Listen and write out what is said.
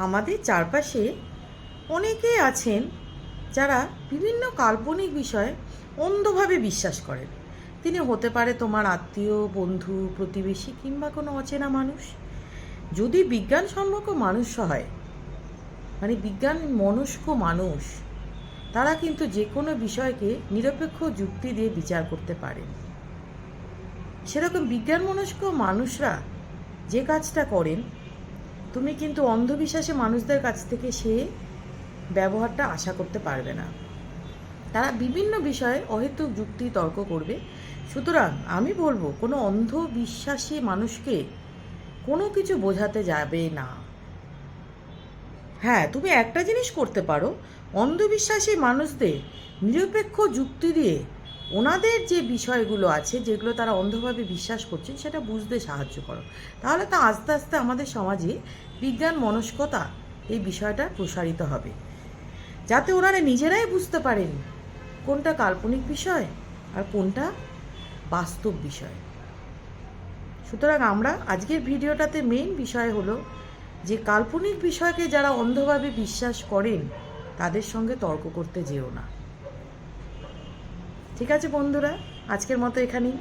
আমাদের চারপাশে অনেকেই আছেন যারা বিভিন্ন কাল্পনিক বিষয়ে অন্ধভাবে বিশ্বাস করেন। তিনি হতে পারে তোমার আত্মীয়, বন্ধু, প্রতিবেশী কিংবা কোনো অচেনা মানুষ। যদি বিজ্ঞানসম্মত মানুষ হয়, মানে বিজ্ঞান মনস্ক মানুষ, তারা কিন্তু যে কোনো বিষয়কে নিরপেক্ষ যুক্তি দিয়ে বিচার করতে পারেন। সেরকম বিজ্ঞান মনস্ক মানুষরা যে কাজটা করেন, তুমি কিন্তু অন্ধবিশ্বাসী মানুষদের কাছ থেকে সে ব্যবহারটা আশা করতে পারবে না। তারা বিভিন্ন বিষয়ে অহেতুক যুক্তি তর্ক করবে। সুতরাং আমি বলবো, কোনো অন্ধবিশ্বাসী মানুষকে কোনো কিছু বোঝাতে যাবে না। হ্যাঁ, তুমি একটা জিনিস করতে পারো, অন্ধবিশ্বাসী মানুষদের নিরপেক্ষ যুক্তি দিয়ে ওনাদের যে বিষয়গুলো আছে, যেগুলো তারা অন্ধভাবে বিশ্বাস করছেন, সেটা বুঝতে সাহায্য করো। তাহলে তো আস্তে আস্তে আমাদের সমাজে বিজ্ঞান মনস্কতা এই বিষয়টা প্রসারিত হবে, যাতে ওনারা নিজেরাই বুঝতে পারেন কোনটা কাল্পনিক বিষয় আর কোনটা বাস্তব বিষয়। সুতরাং আমরা আজকের ভিডিওটাতে মেইন বিষয় হলো যে কাল্পনিক বিষয়কে যারা অন্ধভাবে বিশ্বাস করেন তাদের সঙ্গে তর্ক করতে যেও না। ঠিক আছে বন্ধুরা, আজকের মতো এখানেই।